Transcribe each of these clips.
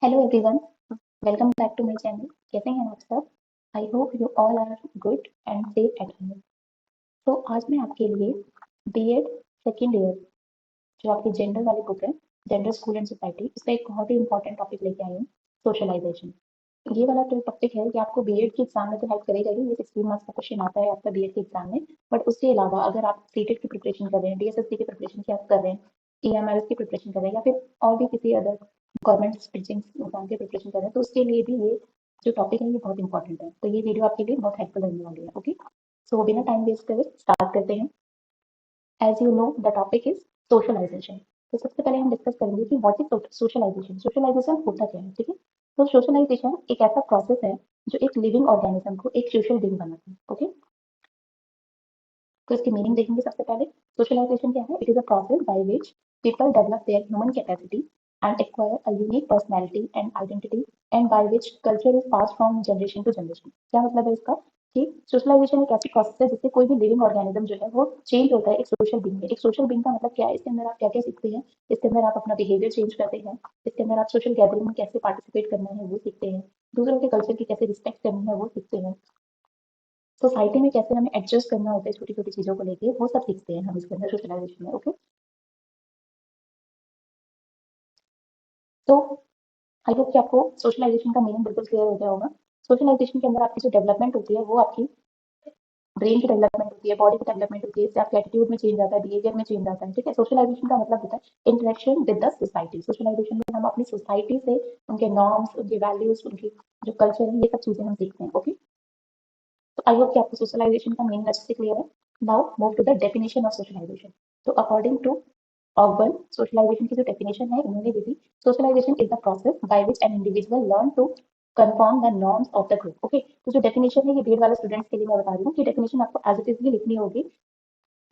Hello everyone, welcome back to my channel. कैसे हैं आप सब? I hope you all are good and safe at home. तो आज मैं आपके लिए बीएड सेकेंड ईयर जो आपकी जेंडर वाली बुक है, जेंडर स्कूल एंड सोसाइटी, इसका एक बहुत ही इंपॉर्टेंट टॉपिक लेके आई हूँ, सोशलाइजेशन। ये वाला जो टॉपिक है, ये आपको बीएड के एग्जाम में तो हेल्प करेगा ही। ये 16 मार्क्स का क्वेश्चन आता है आपका बीएड के एग्जाम में। बट उसके अलावा अगर आप सीटेट की प्रिपरेशन कर रहे हैं, डीएसएससी की प्रिपरेशन की आप कर रहे हैं, ईएमआरएस की प्रिपरेशन कर रहे हैं, या फिर और भी किसी अदर गवर्नमेंट टीचिंग एग्जाम की प्रिपरेशन कर रहे हैं, तो उसके लिए भी ये जो टॉपिक है ये बहुत इंपॉर्टेंट है। तो ये वीडियो आपके लिए बहुत हेल्पफुल रहने वाली है। ओके, सो बिना टाइम वेस्ट करे स्टार्ट करते हैं। As you know the topic is socialisation. तो सबसे पहले हम डिस्कस करेंगे कि व्हाट इज सोशलाइजेशन। सोशलाइजेशन होता क्या है, ठीक है? तो सोशलाइजेशन एक ऐसा प्रोसेस है जो एक लिविंग ऑर्गेनिज्म को एक सोशल बीइंग बनाता है। ओके, तो इसकी मीनिंग देखेंगे सबसे पहले। सोशलाइजेशन क्या है? It is a process by which people develop their human capacity and acquire a unique personality and identity and by which culture is pass from generation to generation. क्या मतलब है इसका? कि सोशलाइजेशन एक ऐसी प्रोसेस है जिससे कोई भी लिविंग ऑर्गेनिज्म जो है वो चेंज होता है एक सोशल बीइंग में। एक सोशल बीइंग का मतलब क्या है? इसके अंदर आप क्या क्या सीखते हैं, इसके अंदर आप अपना बिहेवियर चेंज करते हैं, इसके अंदर आप सोशल गैदरिंग में कैसे पार्टिसिपेट करना है वो सीखते हैं, दूसरों के कल्चर की कैसे रिस्पेक्ट करनी है वो सीखते हैं, सोसाइटी में कैसे हमें एडजस्ट करना होता है छोटी छोटी चीजों को लेके, वो सब सीखते हैं हम इसके अंदर सोशलाइजेशन में। ओके, तो आई होप कि आपको सोशलाइजेशन का मीनिंग बिल्कुल क्लियर हो गया होगा। सोशलाइजेशन के अंदर आपकी जो डेवलपमेंट होती है वो आपकी ब्रेन की डेवलपमेंट होती है, बॉडी की डेवलपमेंट होती है, इससे आपके एटीट्यूड में चेंज आता है, बिहेवियर में चेंज आता है। ठीक है, सोशलाइजेशन का मतलब होता है interaction with the society. Socialisation में हम अपनी सोसाइटी से उनके नॉर्म्स, उनके वैल्यूज, उनकी जो कल्चर है, ये सब चीजें हम सीखते हैं। ओके, तो आई होप कि आपको सोशलाइजेशन का मीनिंग अच्छे से क्लियर है। Now move to the definition of socialisation. तो अकॉर्डिंग टू ऑगबर्न, सोशलाइजेशन की जो डेफिनेशन है इन्होंने दी थी, socialisation is the process by which an individual learn to conform the norms of the group. Okay, तो जो डेफिनेशन है ये बीएड वाले स्टूडेंट्स के लिए मैं बता रही हूँ कि डेफिनेशन आपको एज इट इज भी लिखनी होगी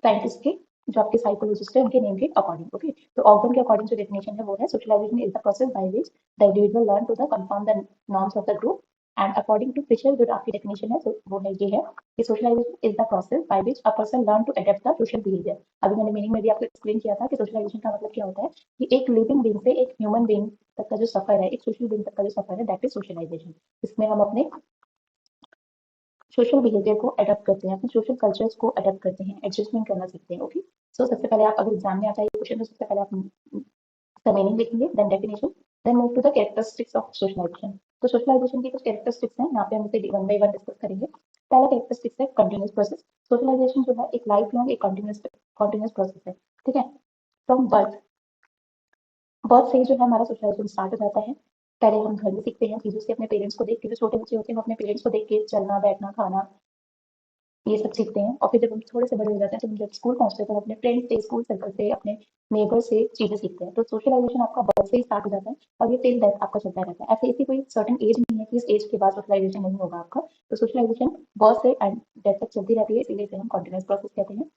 साइंटिस्ट के, जो आपके साइकोलॉजिस्ट है उनके नेम के अकॉर्डिंग। ओके, तो ऑगबर्न के अकॉर्डिंग जो डेफिनेशन है वो है, socialisation is the process by which the individual learn to the conform the norms of the group. And according to Fisher जो आपकी डेफिनेशन है तो वो है ये है कि socialisation is the process by which a person learn to adapt the social behaviour. अभी मैंने मीनिंग में भी आपको एक्सप्लेन किया था कि सोशलाइजेशन का मतलब क्या होता है, कि एक लिविंग बीइंग से एक ह्यूमन बीइंग तक का जो सफर है, एक सोशल बीइंग तक का जो सफर है, दैट इज सोशलाइजेशन। इसमें हम अपने सोशल बिहेवियर को अडॉप्ट करते हैं, अपने सोशल कल्चर्स को अडॉप्ट करते हैं, एडजस्टमेंट करना सीखते हैं। ओके, सो सबसे पहले आप अगर एग्जाम में आता है ये क्वेश्चन, तो सबसे पहले आप इसका मीनिंग लिखेंगे, then definition, then move to the characteristics of socialisation. तो सोशलाइजेशन की कुछ कैरेक्टरिस्टिक्स हैं, यहाँ पे हम इसे वन बाय वन डिस्कस करेंगे। पहला कैरेक्टरिस्टिक्स है कंटिन्यूस प्रोसेस। सोशलाइजेशन जो है एक लाइफ लॉन्ग एक कंटिन्यूस प्रोसेस है। ठीक है, फ्रॉम बर्थ, बर्थ से ही जो है हमारा सोशलाइजेशन स्टार्ट हो जाता है। पहले हम घर में सीखते हैं चीजों से, अपने पेरेंट्स को देख के, जो छोटे बच्चे होते हैं वो अपने पेरेंट्स को देख के चलना बैठना खाना ये सब सीखते हैं। और फिर जब हम थोड़े से बड़े हो जाते हैं तो हम जब स्कूल पहुंचते हैं तो हम अपने फ्रेंड्स से, स्कूल सर्कल से, अपने नेबर से चीजें सीखते हैं। तो सोशलाइजेशन आपका बर्थ से ही स्टार्ट हो जाता है और ये टिल डेथ आपका चलता रहता है। ऐसे इसकी कोई सर्टेन एज नहीं है कि इस एज के बाद सोशलाइजेशन नहीं होगा आपका। तो सोशलाइजेशन बर्थ से एंड डेथ तक चलती रहती है, इसीलिए इसे हम कॉन्टिन्यूस प्रोसेस कहते हैं।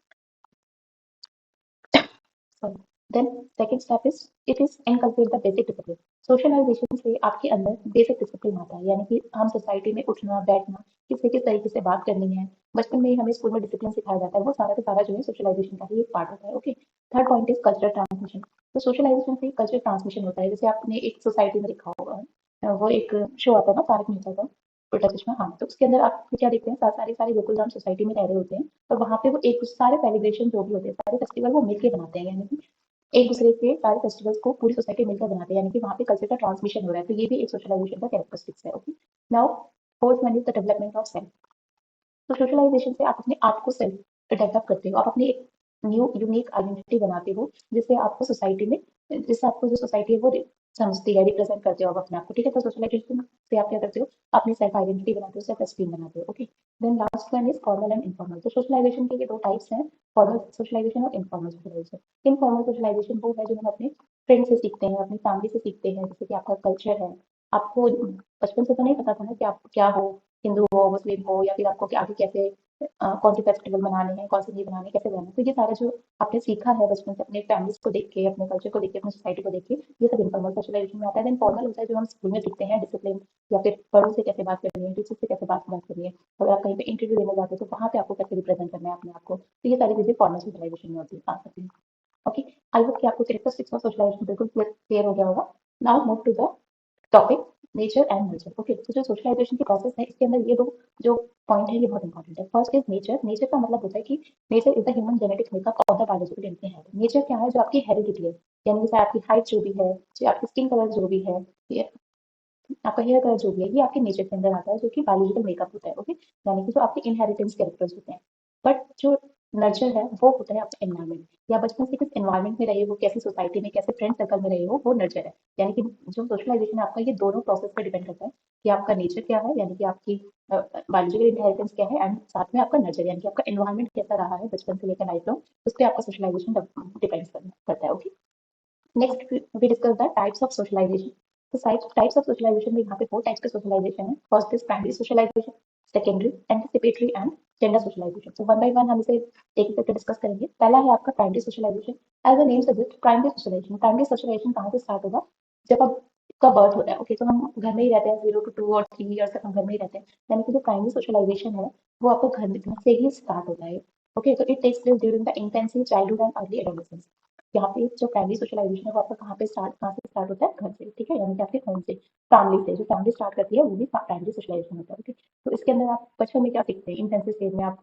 Sorry, then second step is it is inculcate the basic discipline. Socialisation से आपके अंदर बेसिक डिसिप्लिन आता है, यानी कि हम सोसाइटी में उठना बैठना, किससे किस तरीके से बात करनी है, बचपन में ही हमें स्कूल में डिसिप्लिन सिखाया जाता है, वो सारा का सारा जो है सोशलाइजेशन का ही एक पार्ट होता है। Okay, third point is cultural transmission. तो सोशलाइजेशन से कल्चरल ट्रांसमिशन होता है, जैसे आपने एक सोसाइटी में देखा होगा, वो एक शो आता है ना तारक मेहता का उल्टा चश्मा, हाँ, तो उसके अंदर आप क्या देखते हैं, सारे सारे गोकुलधाम सोसाइटी में रह रहे होते हैं, और वहां पे वो एक सारे सेलिब्रेशन जो भी होते हैं, सारे फेस्टिवल वो मिलके बनाते हैं, यानी कि एक दूसरे के सारे फेस्टिवल्स को पूरी सोसाइटी मिलकर बनाते हैं, यानी कि वहाँ पे कल्चर का ट्रांसमिशन हो रहा है। तो ये भी एक सोशलाइजेशन का कैरेक्टरिस्टिक्स है। Okay, now fourth one is the development of self. तो सोशलाइजेशन से आप अपने आप को सेल्फ डेवलप करते हो, आप अपनी एक न्यू यूनिक आइडेंटिटी बनाते हो, जिससे आपको सोसाइटी में, जिससे आपको जो सोसाइटी है वो समझती है, रिप्रेजेंट करते हो आप अपने आप को। ठीक है, तो सोशलाइजेशन से आप क्या करते हो, अपनी सेल्फ आइडेंटिटी बनाते हो, सेल्फ एस्टीम बनाते हो। Okay, then last one is formal and informal. तो सोशलाइजेशन के ये दो टाइप्स हैं, फॉर्मल सोशलाइजेशन और इनफॉर्मल सोशलाइजेशन। इनफॉर्मल सोशलाइजेशन वो है जो हम अपने फ्रेंड से सीखते हैं, अपनी फैमिली से सीखते हैं, जैसे कि आपका कल्चर है, आपको बचपन से तो नहीं पता था ना कि आप क्या हो, हिंदू हो, मुस्लिम हो, या फिर आपको आगे कैसे कौन से फेस्टिवल मनाने हैं, कौन से नहीं मनाने, कैसे रहना है। तो ये सारा जो आपने सीखा है बचपन से अपने फैमिलीज को देख के, अपने कल्चर को देख के, अपनी सोसाइटी को देख के, ये सब इनफॉर्मल सोशलाइजेशन में आता है। देन फॉर्मल होता है जो हम स्कूल में सीखते हैं, डिसिप्लिन, या फिर बड़ों से कैसे बात करनी है, टीचर से कैसे बात करनी है, अगर आप कहीं पे इंटरव्यू देने जाते हो तो वहाँ पे आपको कैसे रिप्रेजेंट करना है अपने आप को। तो ये सारी चीजें फॉर्मल सोशलाइजेशन में होती आ सकती है। ओके, आई होप कि आपको कैरेक्टरिस्टिक्स ऑफ सोशलाइजेशन बिल्कुल क्लियर हो गया होगा। Now move to the topic nature and nurture. Okay, तो जो सोशलाइजेशन की प्रोसेस है इसके अंदर ये दो जो पॉइंट है ये बहुत इंपॉर्टेंट है। First is nature. नेचर का मतलब होता है कि nature is the human genetic makeup of the biological entity है। नेचर क्या है? जो आपकी हेरिडिटी है, यानी जैसे आपकी हाइट जो भी है, जो आपकी स्किन कलर जो भी है, ये आपका हेयर कलर जो भी है, ये आपके नेचर के अंदर आता है, जो कि बायोलॉजिकल मेकअप होता है। ओके, यानी कि जो आपके इनहेरिटेंस कैरेक्टर्स होते हैं। बट जो नर्चर है वो होता है आपका एनवायरमेंट, या बचपन से किस एनवायरमेंट में रहे हो, कैसी सोसाइटी में, कैसे फ्रेंड सर्कल में रहे हो, वो नर्चर है। यानी कि जो सोशलाइजेशन है आपका, ये दोनों प्रोसेस पर डिपेंड करता है कि आपका नेचर क्या है, यानी कि आपकी बायोलॉजिकल इंहेरिटेंस क्या है, एंड साथ में आपका नर्चर यानी कि आपका एनवायरमेंट कैसा रहा है बचपन से लेकर लाइफ लॉन्ग, उस पर आपका सोशलाइजेशन डिपेंड करता है। Okay, next we discuss the types of socialisation. तो टाइप्स ऑफ सोशलाइजेशन में यहाँ पे 4 टाइप्स के सोशलाइजेशन है। First is primary socialisation, secondary, anticipatory and gender socialisation. तो वन बाय वन हम इसे एक एक करके डिस्कस करेंगे। पहला है आपका primary socialisation. As the name suggest, primary socialisation, primary socialisation कहाँ से स्टार्ट होगा? जब आप का बर्थ होता है। ओके, तो हम घर में ही रहते हैं, 0 to 2 और 3 ईयर्स तक हम घर में ही रहते हैं। यानी कि जो प्राइमरी सोशलाइजेशन है वो आपको घर से ही स्टार्ट होता है। ओके, तो it takes place during the infancy, childhood and early adolescence. यहाँ पे जो प्राइमरी सोशलाइजेशन है वो आपका कहाँ से स्टार्ट होता है? घर से। ठीक है, यानी कि आपके होम से, फैमिली से। जो फैमिली स्टार्ट करती है वो भी प्राइमरी सोशलाइजेशन होता है। ओके, तो इसके अंदर आप बचपन में क्या सीखते हैं? इन्फेंसी स्टेज में आप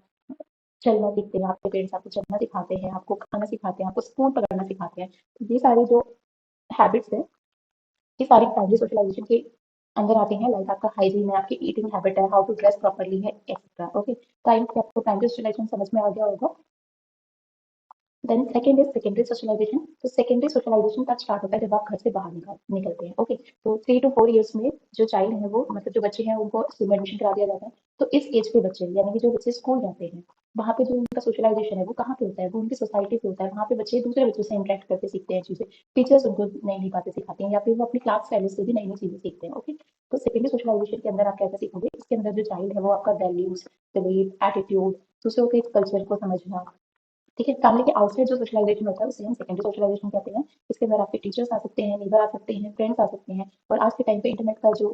चलना सीखते हैं, आपके पेरेंट्स आपको चलना सिखाते हैं, आपको खाना सिखाते हैं, आपको स्पून पकड़ना सिखाते हैं। तो ये सारी जो हैबिट्स है, ये सारी प्राइमरी सोशलाइजेशन के अंदर आते हैं। लाइक आपका हाइजीन है, आपकी ईटिंग हैबिट है, हाउ टू ड्रेस प्रॉपर्ली है, एक्सेट्रा। ओके, तो आई होप आपको प्राइमरी सोशलाइजेशन समझ में आ गया होगा। Then second is secondary socialisation. तो सेकेंडरी सोशलाइजेशन तब स्टार्ट होता है जब आप घर से बाहर निकलते हैं। ओके, तो 3 to 4 ईयर्स में जो चाइल्ड है वो, मतलब जो बच्चे हैं, उनको स्कूल में एडमिशन करा दिया जाता है। तो इस एज के बच्चे, यानी कि जो बच्चे स्कूल जाते हैं, वहाँ पे जो उनका सोशलाइजेशन है वो कहाँ पे होता है? वो उनकी सोसाइटी पे होता है। वहाँ पे बच्चे दूसरे बच्चों से इंटरेक्ट करके सीखते हैं चीजें, टीचर्स उनको नई नई बातें सिखाते हैं, या फिर वो अपनी क्लास फेलो से भी नई नई चीजें सीखते हैं। ओके, तो सेकेंडरी सोशलाइजेशन के अंदर आप क्या क्या सीखोगे? इसके अंदर जो चाइल्ड है वो आपका वैल्यूज, बिलीफ, एटीट्यूड, दूसरों के कल्चर को समझना। ठीक है, फैमिली के आउटसाइड जो सोशलाइजेशन होता है उसे हम सेकेंडरी सोशलाइजेशन कहते हैं। इसके अंदर आपके टीचर्स आ सकते हैं, नेबर आ सकते हैं, फ्रेंड्स आ सकते हैं। और आज के टाइम पे इंटरनेट का जो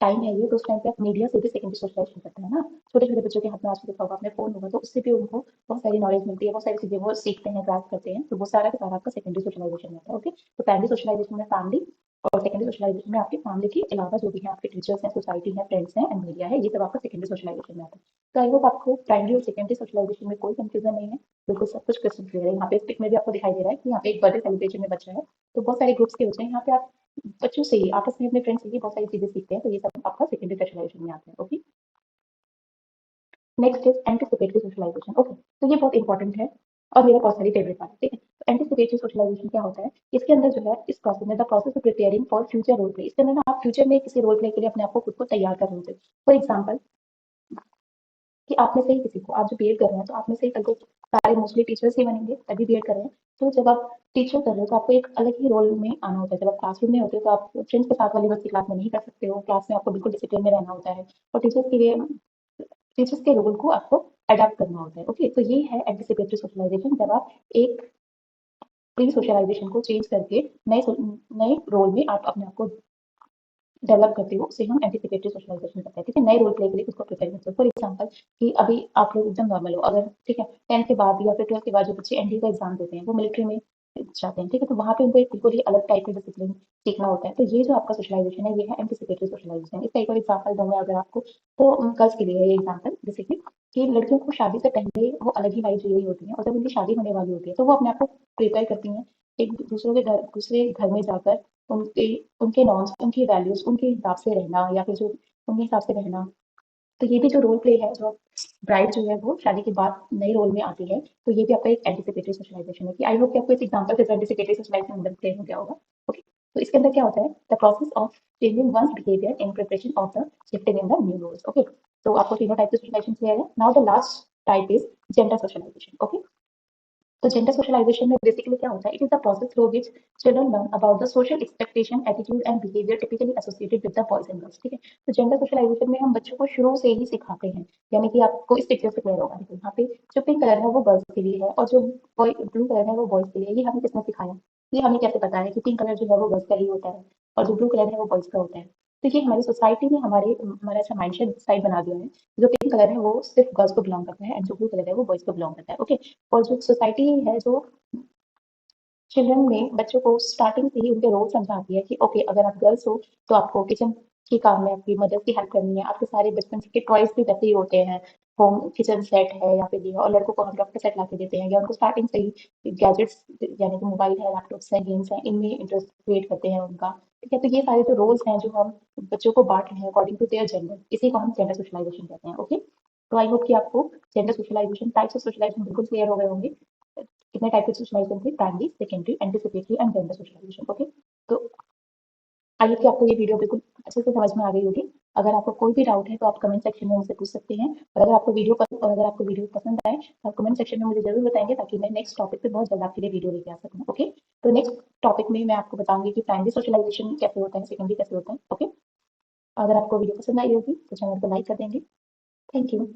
टाइम है ये, तो उस टाइम पे आप मीडिया से भी सेकेंडरी सोशलाइजेशन करते हैं ना। छोटे छोटे बच्चों के हाथ में आज देखा होगा आपने फोन होगा, तो उससे भी उनको बहुत सारी नॉलेज मिलती है, बहुत सारी चीजें वो सीखते हैं, ग्रास्प करते हैं। तो वो सारा का सारा आपका सेकेंडरी सोशलाइजेशन होता है। ओके, तो प्राइमरी सोशलाइजेशन में फैमिली, और सेकेंडरी सोशलाइजेशन में आपकी फैमिली के अलावा जो भी है आपके टीचर्स हैं, सोसाइटी है, फ्रेंड्स हैं एंड मीडिया है, ये सब आपका सेकेंडरी सोशलाइजेशन में आता है। तो आई होप आपको प्राइमरी और सेकेंडरी सोशलाइजेशन में कोई कंफ्यूजन नहीं है, बिल्कुल सब कुछ क्रिस्टल क्लियर है। यहाँ पे पिक में भी आपको दिखाई दे रहा है कि यहाँ पे एक बर्थडे सेलिब्रेशन में बच्चा है, तो बहुत सारे ग्रुप्स के बच्चे हैं यहाँ पे। आप बच्चों से ही, आपस में अपने फ्रेंड्स से ही बहुत सारी चीजें सीखते हैं। तो ये सब आपका सेकेंडरी सोशलाइजेशन में आता है। Okay, next is anticipatory socialisation. Okay, तो ये बहुत इंपॉर्टेंट है और मेरा पर्सनली फेवरेट पार्ट है। ठीक है, तो एंटिसिपेटरी सोशलाइजेशन क्या होता है? इसके अंदर जो है, इस प्रोसेस में, the process of preparing for future role play. इसके अंदर ना आप फ्यूचर में किसी रोल प्ले के लिए अपने आप को खुद को तैयार कर रहे होते हैं। फॉर एग्जाम्पल, कि आप में से ही किसी को, आप जो बीएड कर रहे हैं, तो आप में से ही कल को सारे मोस्टली टीचर्स ही बनेंगे, तभी बीएड कर रहे हैं। तो जब आप टीचर कर रहे हो तो आपको एक अलग ही रोल में आना होता है। जब आप क्लासरूम में होते हो तो आप फ्रेंड्स के साथ वाली बच्ची क्लास में नहीं कर सकते हो, क्लास में आपको बिल्कुल डिसिप्लिन में रहना होता है, और टीचर्स के रोल को आपको अडेप्ट करना होता है। ओके, तो ये है एंटिसिपेटरी सोशलाइजेशन, जब आप एक प्री सोशलाइजेशन को चेंज करके नए रोल में आप अपने आप को डेवलप करते हो, उसे हम एंटिसिपेटरी सोशलाइजेशन कहते हैं। ठीक है, नए रोल प्ले के लिए उसको प्रिपेयर करते हो। फॉर एग्जाम्पल, कि अभी आप लोग एकदम नॉर्मल हो, अगर ठीक है 10th के बाद या फिर 12th के बाद जो बच्चे एनडीए का एग्जाम देते हैं वो मिलिट्री में जाते हैं। ठीक है, तो वहाँ पे उनको एक बिल्कुल ही अलग टाइप का डिसिप्लिन सीखना होता है। तो ये जो आपका सोशलाइजेशन है ये है एंटिसिपेटरी सोशलाइजेशन। इसका एक और एग्जाम्पल दूंगा अगर आपको, तो गर्ल्स के लिए है ये एग्जाम्पल, जैसे कि लड़कियों को शादी से पहले वो अलग ही लाइफ जी रही होती है, और जब उनकी शादी होने वाली होती है तो वो अपने आप को प्रिपेयर करती हैं एक दूसरे घर में जाकर, उनके उनके नॉर्म्स, उनकी वैल्यूज, उनके हिसाब से रहना, या फिर जो उनके हिसाब से रहना। तो ये भी जो रोल प्ले है, जो ब्राइड जो है वो शादी के बाद नए रोल में आती है, तो ये भी आपका एक एंटिसिपेटरी सोशलाइजेशन है। कि आई होप कि आपको इस एग्जांपल से एंटिसिपेटरी सोशलाइजेशन मतलब क्लियर हो गया होगा। ओके, तो इसके अंदर क्या होता है? The process of changing one's behaviour in preparation of the shifting in the new roles. Okay, तो आपको तीनों टाइप के सोशलाइजेशन क्लियर है। Now the last type is gender socialisation. Okay, तो जेंडर सोशलाइजेशन में बेसिकली क्या होता है? It is the process through which children learn about the social expectation, attitude and behaviour typically associated with the boys and girls. ठीक है, तो gender socialisation में हम बच्चों को शुरू से ही सिखाते हैं। यानी कि आपको इस पिक्चर से क्लियर होगा, देखो यहाँ पे जो पिंक कलर है वो गर्ल्स के लिए है, और जो ब्लू कलर है वो बॉयज के लिए है। ये हमें किसने सिखाया? ये हमें कैसे पता है कि पिंक कलर जो है वो गर्ल्स का ही होता है और जो ब्लू कलर है वो बॉयज का होता है? तो ये हमारी सोसाइटी ने हमारा ऐसा माइंडसेट साइड बना दिया है। जो पिंक कलर है वो सिर्फ गर्ल्स को बिलोंग करता है, एंड जो ब्लू कलर है वो बॉयज को बिलोंग करता है। ओके, और जो सोसाइटी है, जो चिल्ड्रन में बच्चों को स्टार्टिंग से ही उनके रोल समझाती है कि ओके अगर आप गर्ल्स हो तो आपको किचन के काम में आपकी मदर की हेल्प करनी है। आपके सारे बचपन के टॉयज भी वैसे ही होते हैं, होम किचन सेट है या फिर ये, और लड़कों को हम डॉक्टर सेट ला के देते हैं, या उनको स्टार्टिंग से ही गैजेट्स यानी कि मोबाइल है, लैपटॉप्स हैं, गेम्स हैं, इनमें इंटरेस्ट क्रिएट करते हैं उनका। ठीक है, तो ये सारे जो रोल्स हैं जो हम बच्चों को बांट रहे हैं अकॉर्डिंग टू देयर जेंडर, इसी को हम जेंडर सोशलाइजेशन कहते हैं। ओके, तो आई होप कि आपको gender socialisation, types of socialisation बिल्कुल क्लियर हो गए होंगे। कितने टाइप के सोशलाइजेशन थे, primary, secondary, anticipatory and gender socialisation. Okay, तो आई होप कि आपको ये वीडियो बिल्कुल अच्छे से समझ में आ गई होगी। अगर आपको कोई भी डाउट है तो आप कमेंट सेक्शन में मुझसे पूछ सकते हैं, और अगर आपको वीडियो पसंद आए तो आप कमेंट सेक्शन में मुझे जरूर बताएंगे, ताकि मैं नेक्स्ट टॉपिक पे बहुत जल्द आपके लिए वीडियो लेके आ सकूँ। ओके, तो नेक्स्ट टॉपिक में मैं आपको बताऊंगी कि प्राइमरी सोशलाइजेशन कैसे होता है, सेकेंडरी कैसे होता है। ओके, अगर आपको वीडियो पसंद आई होगी तो चैनल को लाइक कर देंगे। Thank you.